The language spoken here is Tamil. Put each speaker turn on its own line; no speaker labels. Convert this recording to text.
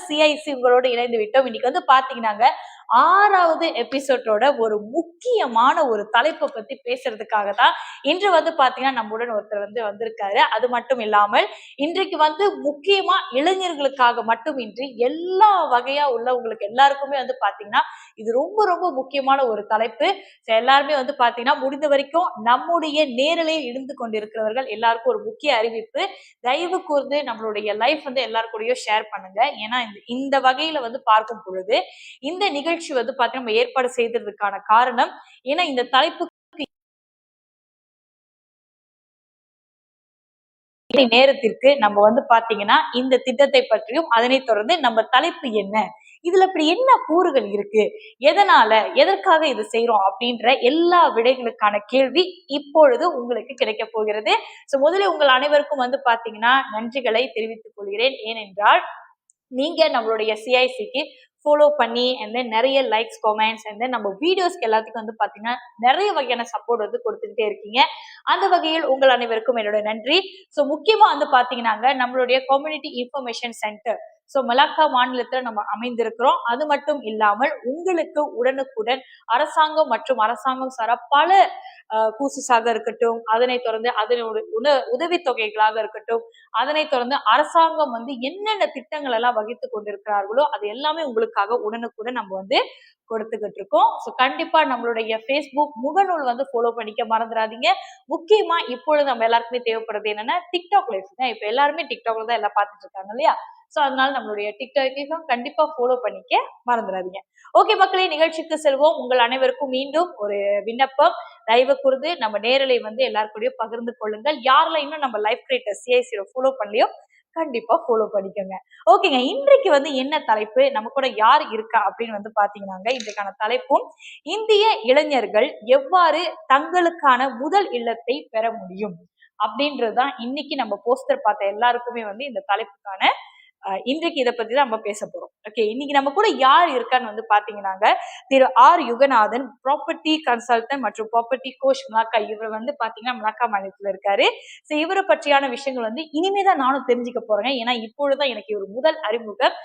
சிஐசி உங்களோட இணைந்து விட்டோம். இன்னைக்கு வந்து பாத்தீங்கன்னாங்க 6வது எபிசோடோட ஒரு முக்கியமான ஒரு தலைப்பை பத்தி பேசுறதுக்காக தான் இன்று வந்து பாத்தீங்கன்னா நம்முடன் ஒருத்தர் வந்து வந்திருக்காரு. அது மட்டும் இல்லாமல் இன்றைக்கு வந்து முக்கியமா இளைஞர்களுக்காக மட்டுமின்றி எல்லா வகையா உள்ளவங்களுக்கு எல்லாருக்குமே வந்து பாத்தீங்கன்னா இது ரொம்ப ரொம்ப முக்கியமான ஒரு தலைப்பு. எல்லாருமே வந்து பாத்தீங்கன்னா முடிந்த வரைக்கும் நம்முடைய நேரலையில் இருந்து கொண்டிருக்கிறவர்கள் எல்லாருக்கும் ஒரு முக்கிய அறிவிப்பு. தயவு கூர்ந்து நம்மளுடைய லைஃப் வந்து எல்லாருக்கூடயும் ஷேர் பண்ணுங்க. ஏன்னா இந்த வகையில வந்து பார்க்கும் பொழுது இந்த நிகழ்ச்சி வந்து பாத்தீங்கன்னா நம்ம ஏற்பாடு செய்ததுக்கான காரணம், ஏன்னா இந்த தலைப்பு நேரத்திற்கு நம்ம வந்து பாத்தீங்கன்னா இந்த திட்டத்தை பற்றியும் அதனை தொடர்ந்து நம்ம தலைப்பு என்ன, இதுல இப்படி என்ன கூறுகள் இருக்கு, எதனால எதற்காக இது செய்யறோம் அப்படின்ற எல்லா விடைகளுக்கான கேள்வி இப்பொழுது உங்களுக்கு கிடைக்க போகிறது. சோ முதலில் உங்கள் அனைவருக்கும் வந்து பாத்தீங்கன்னா நன்றிகளை தெரிவித்துக் கொள்கிறேன். ஏனென்றால் நீங்க நம்மளுடைய சிஐசிக்கு ஃபாலோ பண்ணி and then நிறைய லைக்ஸ் கமெண்ட்ஸ் and then நம்ம வீடியோஸ்க்கு எல்லாத்துக்கும் வந்து பாத்தீங்கன்னா நிறைய வகையான சப்போர்ட் வந்து கொடுத்துக்கிட்டே இருக்கீங்க. அந்த வகையில் உங்கள் அனைவருக்கும் என்னோட நன்றி. சோ முக்கியமா வந்து பாத்தீங்கன்னாங்க நம்மளுடைய கம்யூனிட்டி இன்ஃபர்மேஷன் சென்டர் மலாக்கா மாநிலத்துல நம்ம அமைந்திருக்கிறோம். அது மட்டும் இல்லாமல் உங்களுக்கு உடனுக்குடன் அரசாங்கம் மற்றும் அரசாங்கம் சாரா பல கூசுஸாக இருக்கட்டும், அதனை தொடர்ந்து அதனோட உதவி தொகைகளாக இருக்கட்டும், அதனை தொடர்ந்து அரசாங்கம் வந்து என்னென்ன திட்டங்கள் எல்லாம் வகித்து கொண்டிருக்கிறார்களோ அது எல்லாமே உங்களுக்காக உடனுக்குடன் நம்ம வந்து கொடுத்துக்கிட்டு இருக்கோம். ஸோ கண்டிப்பா நம்மளுடைய ஃபேஸ்புக் முகநூல் வந்து ஃபாலோ பண்ணிக்க மறந்துடாதீங்க. முக்கியமா இப்பொழுது நம்ம எல்லாருக்குமே தேவைப்படுறது என்னன்னா டிக்டாக் லைஃப் தான். இப்ப எல்லாருமே டிக்டாக்ல தான் எல்லாம் பார்த்துட்டு இருக்காங்க இல்லையா? சோ அதனால நம்மளுடைய டிக்டாக்கையும் கண்டிப்பா ஃபாலோ பண்ணிக்க மறந்துடாதீங்க. ஓகே மக்களே, நிகழ்ச்சிக்கு செல்வோம். உங்கள் அனைவருக்கும் மீண்டும் ஒரு விண்ணப்பம். தயவு கூர்ந்து நம்ம நேரலை வந்து எல்லாருக்கூடயும் பகிர்ந்து கொள்ளுங்கள். யாரெல்லாம் இன்னும் நம்ம லைஃப் கிரியேட்டர் சிஐசியை ஃபாலோ பண்ணலையோ கண்டிப்பா ஃபாலோ பண்ணிக்கோங்க. ஓகேங்க, இன்றைக்கு வந்து என்ன தலைப்பு, நம்ம கூட யார் இருக்கா அப்படின்னு வந்து பாத்தீங்கன்னாங்க இன்றைக்கான தலைப்பும் இந்திய இளைஞர்கள் எவ்வாறு தங்களுக்கான முதல் இல்லத்தை பெற முடியும் அப்படின்றதுதான் இன்னைக்கு நம்ம போஸ்டர் பார்த்த எல்லாருக்குமே வந்து இந்த தலைப்புக்கான இன்றைக்கு இதை பத்தி தான் நம்ம பேச போறோம். ஓகே, இன்னைக்கு நம்ம கூட யார் இருக்கான்னு வந்து பாத்தீங்கன்னாங்க திரு ஆர் யுகநாதன், ப்ராப்பர்ட்டி கன்சல்டன்ட் மற்றும் ப்ராப்பர்ட்டி கோச் மலாக்கா. இவர் வந்து பாத்தீங்கன்னா மலாக்கா மாநிலத்துல இருக்காரு. சோ இவரை பற்றியான விஷயங்கள் வந்து இனிமேதான் நானும் தெரிஞ்சுக்க போறேன். ஏன்னா இப்பொழுதுதான் எனக்கு ஒரு முதல் அறிமுகம்.